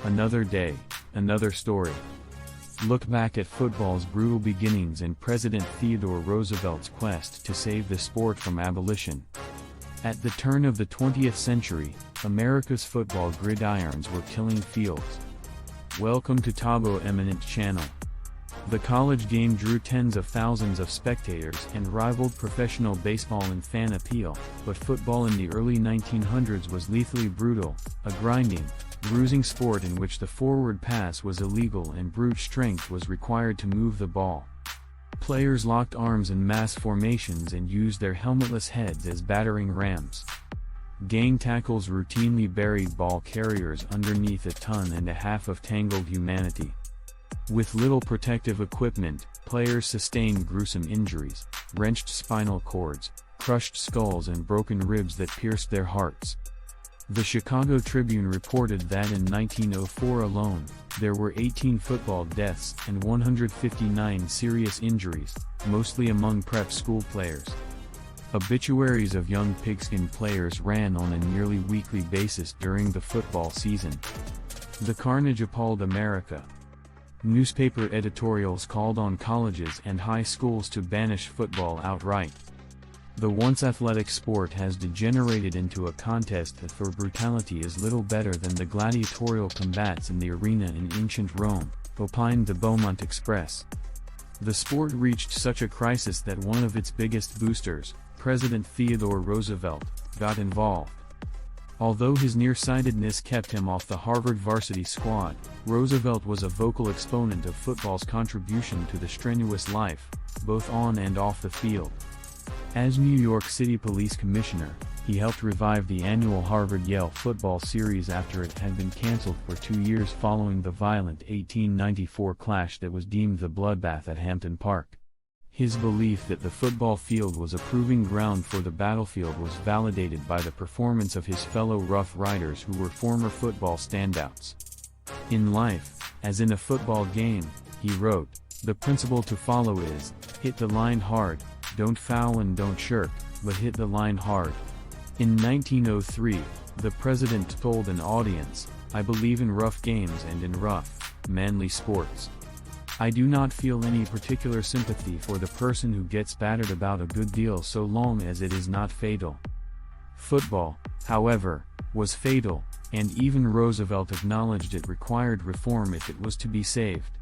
Another day, another story. Look back at football's brutal beginnings and President Theodore Roosevelt's quest to save the sport from abolition. At the turn of the 20th century, America's football gridirons were killing fields. Welcome to Tabo Eminent Channel. The college game drew tens of thousands of spectators and rivaled professional baseball in fan appeal, but football in the early 1900s was lethally brutal, a grinding, bruising sport in which the forward pass was illegal and brute strength was required to move the ball. Players locked arms in mass formations and used their helmetless heads as battering rams. Gang tackles routinely buried ball carriers underneath 1.5 tons of tangled humanity. With little protective equipment, players sustained gruesome injuries, wrenched spinal cords, crushed skulls and broken ribs that pierced their hearts. The Chicago Tribune reported that in 1904 alone, there were 18 football deaths and 159 serious injuries, mostly among prep school players. Obituaries of young pigskin players ran on a nearly weekly basis during the football season. The carnage appalled America. Newspaper editorials called on colleges and high schools to banish football outright. The once athletic sport has degenerated into a contest that for brutality is little better than the gladiatorial combats in the arena in ancient Rome, opined the Beaumont Express. The sport reached such a crisis that one of its biggest boosters, President Theodore Roosevelt, got involved. Although his nearsightedness kept him off the Harvard varsity squad, Roosevelt was a vocal exponent of football's contribution to the strenuous life, both on and off the field. As New York City Police Commissioner, he helped revive the annual Harvard-Yale football series after it had been canceled for 2 years following the violent 1894 clash that was deemed the bloodbath at Hampton Park. His belief that the football field was a proving ground for the battlefield was validated by the performance of his fellow Rough Riders who were former football standouts. In life, as in a football game, he wrote, "The principle to follow is, hit the line hard, don't foul and don't shirk, but hit the line hard." In 1903, the president told an audience, "I believe in rough games and in rough, manly sports. I do not feel any particular sympathy for the person who gets battered about a good deal so long as it is not fatal." Football, however, was fatal, and even Roosevelt acknowledged it required reform if it was to be saved.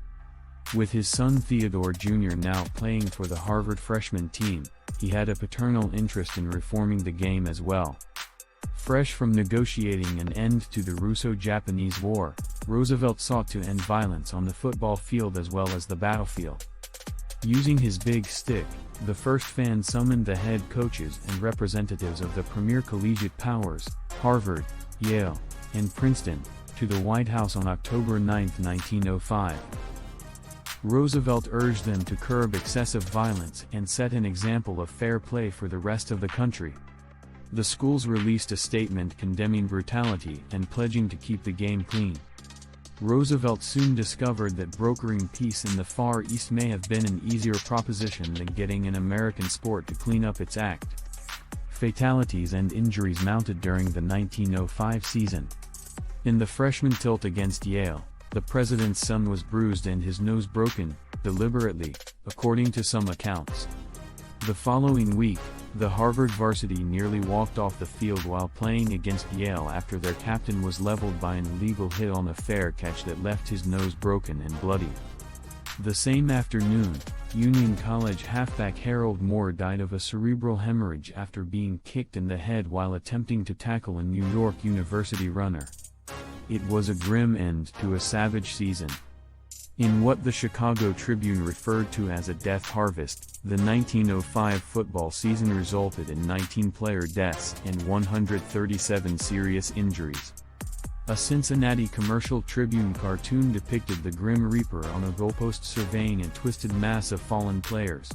With his son Theodore Jr. now playing for the Harvard freshman team, he had a paternal interest in reforming the game as well. Fresh from negotiating an end to the Russo-Japanese War, Roosevelt sought to end violence on the football field as well as the battlefield. Using his big stick, the first fan summoned the head coaches and representatives of the premier collegiate powers, Harvard, Yale, and Princeton, to the White House on October 9, 1905. Roosevelt urged them to curb excessive violence and set an example of fair play for the rest of the country. The schools released a statement condemning brutality and pledging to keep the game clean. Roosevelt soon discovered that brokering peace in the Far East may have been an easier proposition than getting an American sport to clean up its act. Fatalities and injuries mounted during the 1905 season. In the freshman tilt against Yale, the president's son was bruised and his nose broken, deliberately, according to some accounts. The following week, the Harvard varsity nearly walked off the field while playing against Yale after their captain was leveled by an illegal hit on a fair catch that left his nose broken and bloody. The same afternoon, Union College halfback Harold Moore died of a cerebral hemorrhage after being kicked in the head while attempting to tackle a New York University runner. It was a grim end to a savage season. In what the Chicago Tribune referred to as a death harvest, the 1905 football season resulted in 19 player deaths and 137 serious injuries. A Cincinnati Commercial Tribune cartoon depicted the Grim Reaper on a goalpost surveying a twisted mass of fallen players.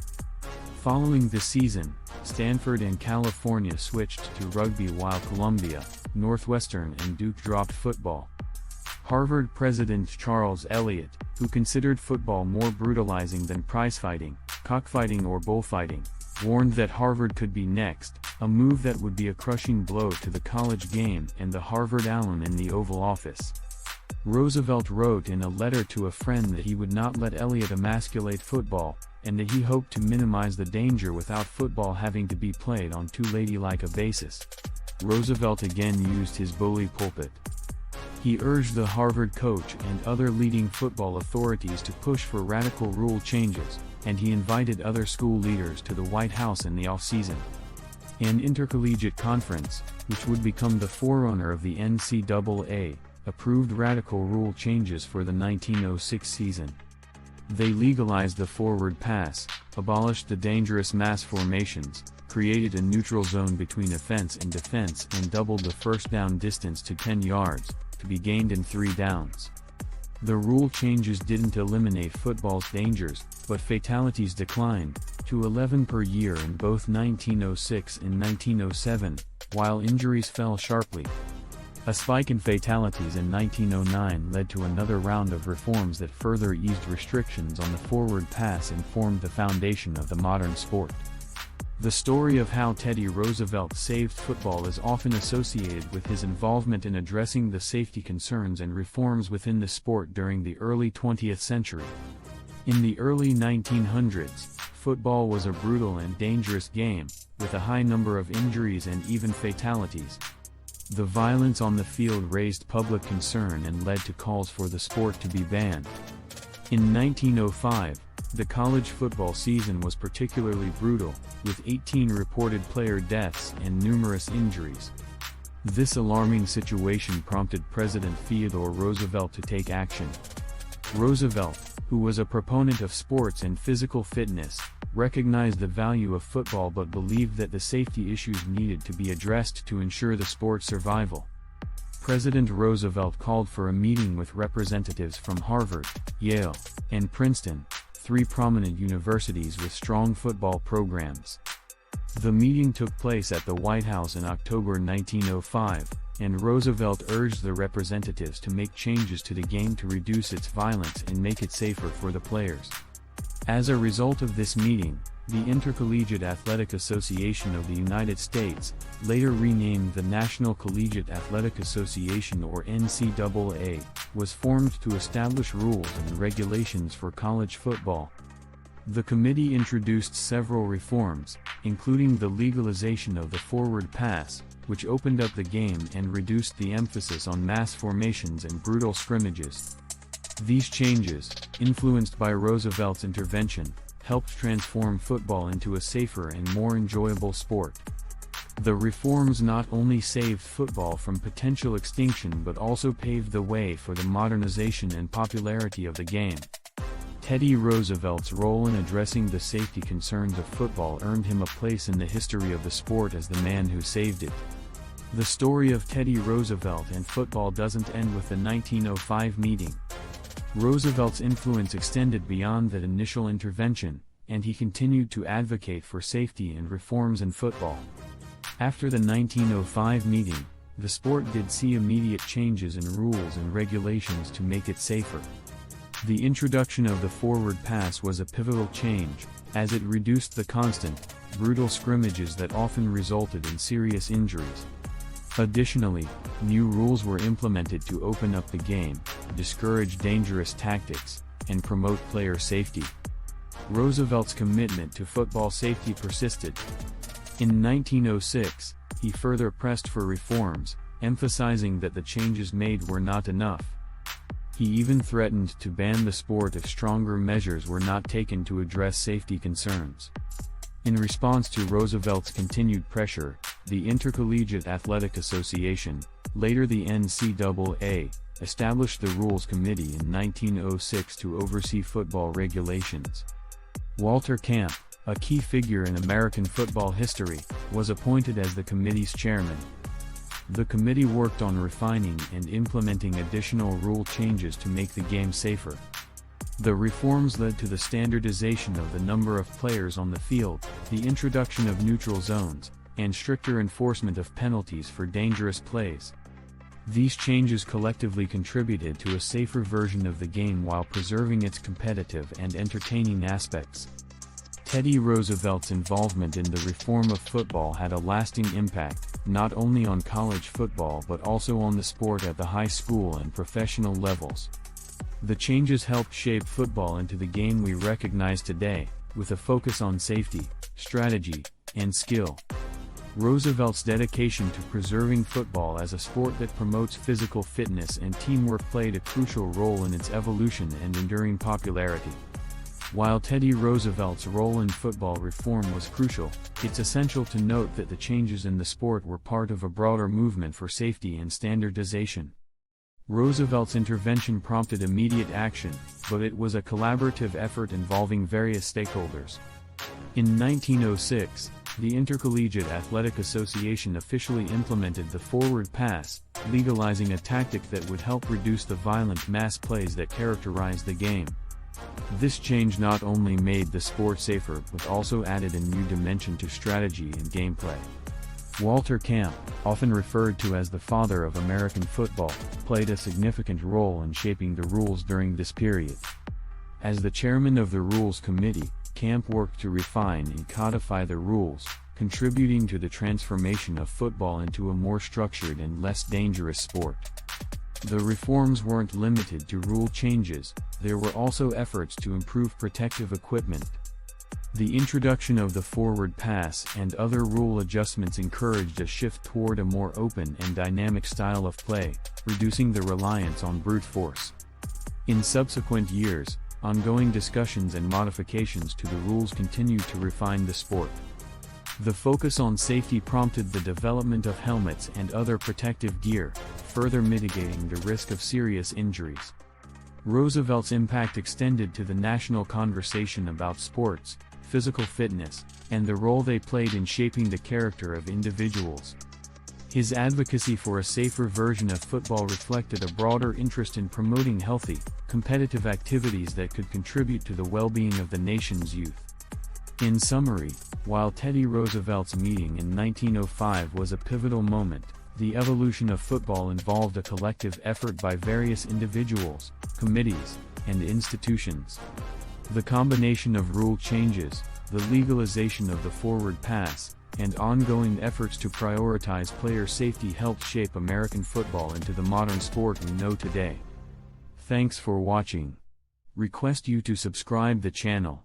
Following the season, Stanford and California switched to rugby while Columbia, Northwestern and Duke dropped football. Harvard President Charles Eliot, who considered football more brutalizing than prizefighting, cockfighting or bullfighting, warned that Harvard could be next, a move that would be a crushing blow to the college game and the Harvard alum in the Oval Office. Roosevelt wrote in a letter to a friend that he would not let Eliot emasculate football, and that he hoped to minimize the danger without football having to be played on too ladylike a basis. Roosevelt again used his bully pulpit. He urged the Harvard coach and other leading football authorities to push for radical rule changes, and he invited other school leaders to the White House in the off-season. An intercollegiate conference, which would become the forerunner of the NCAA, approved radical rule changes for the 1906 season. They legalized the forward pass, abolished the dangerous mass formations, created a neutral zone between offense and defense, and doubled the first down distance to 10 yards, to be gained in 3 downs. The rule changes didn't eliminate football's dangers, but fatalities declined, to 11 per year in both 1906 and 1907, while injuries fell sharply. A spike in fatalities in 1909 led to another round of reforms that further eased restrictions on the forward pass and formed the foundation of the modern sport. The story of how Teddy Roosevelt saved football is often associated with his involvement in addressing the safety concerns and reforms within the sport during the early 20th century. In the early 1900s, football was a brutal and dangerous game, with a high number of injuries and even fatalities. The violence on the field raised public concern and led to calls for the sport to be banned. In 1905, the college football season was particularly brutal, with 18 reported player deaths and numerous injuries. This alarming situation prompted President Theodore Roosevelt to take action. Roosevelt, who was a proponent of sports and physical fitness, recognized the value of football but believed that the safety issues needed to be addressed to ensure the sport's survival. President Roosevelt called for a meeting with representatives from Harvard, Yale, and Princeton, 3 prominent universities with strong football programs. The meeting took place at the White House in October 1905, and Roosevelt urged the representatives to make changes to the game to reduce its violence and make it safer for the players. As a result of this meeting, the Intercollegiate Athletic Association of the United States, later renamed the National Collegiate Athletic Association or NCAA, was formed to establish rules and regulations for college football. The committee introduced several reforms, including the legalization of the forward pass, which opened up the game and reduced the emphasis on mass formations and brutal scrimmages. These changes, influenced by Roosevelt's intervention, helped transform football into a safer and more enjoyable sport. The reforms not only saved football from potential extinction but also paved the way for the modernization and popularity of the game. Teddy Roosevelt's role in addressing the safety concerns of football earned him a place in the history of the sport as the man who saved it. The story of Teddy Roosevelt and football doesn't end with the 1905 meeting. Roosevelt's influence extended beyond that initial intervention, and he continued to advocate for safety and reforms in football. After the 1905 meeting, the sport did see immediate changes in rules and regulations to make it safer. The introduction of the forward pass was a pivotal change, as it reduced the constant, brutal scrimmages that often resulted in serious injuries. Additionally, new rules were implemented to open up the game, discourage dangerous tactics, and promote player safety. Roosevelt's commitment to football safety persisted. In 1906, he further pressed for reforms, emphasizing that the changes made were not enough. He even threatened to ban the sport if stronger measures were not taken to address safety concerns. In response to Roosevelt's continued pressure, the Intercollegiate Athletic Association, later the NCAA, established the Rules Committee in 1906 to oversee football regulations. Walter Camp, a key figure in American football history, was appointed as the committee's chairman. The committee worked on refining and implementing additional rule changes to make the game safer. The reforms led to the standardization of the number of players on the field, the introduction of neutral zones, and stricter enforcement of penalties for dangerous plays. These changes collectively contributed to a safer version of the game while preserving its competitive and entertaining aspects. Teddy Roosevelt's involvement in the reform of football had a lasting impact, not only on college football but also on the sport at the high school and professional levels. The changes helped shape football into the game we recognize today, with a focus on safety, strategy, and skill. Roosevelt's dedication to preserving football as a sport that promotes physical fitness and teamwork played a crucial role in its evolution and enduring popularity. While Teddy Roosevelt's role in football reform was crucial, it's essential to note that the changes in the sport were part of a broader movement for safety and standardization. Roosevelt's intervention prompted immediate action, but it was a collaborative effort involving various stakeholders. In 1906, the Intercollegiate Athletic Association officially implemented the forward pass, legalizing a tactic that would help reduce the violent mass plays that characterized the game. This change not only made the sport safer but also added a new dimension to strategy and gameplay. Walter Camp, often referred to as the father of American football, played a significant role in shaping the rules during this period. As the chairman of the Rules Committee, Camp worked to refine and codify the rules, contributing to the transformation of football into a more structured and less dangerous sport. The reforms weren't limited to rule changes, there were also efforts to improve protective equipment. The introduction of the forward pass and other rule adjustments encouraged a shift toward a more open and dynamic style of play, reducing the reliance on brute force. In subsequent years, ongoing discussions and modifications to the rules continued to refine the sport. The focus on safety prompted the development of helmets and other protective gear, further mitigating the risk of serious injuries. Roosevelt's impact extended to the national conversation about sports, physical fitness, and the role they played in shaping the character of individuals. His advocacy for a safer version of football reflected a broader interest in promoting healthy, competitive activities that could contribute to the well-being of the nation's youth. In summary, while Teddy Roosevelt's meeting in 1905 was a pivotal moment, the evolution of football involved a collective effort by various individuals, committees, and institutions. The combination of rule changes, the legalization of the forward pass, and ongoing efforts to prioritize player safety helped shape American football into the modern sport we know today. Thanks for watching. Request you to subscribe the channel.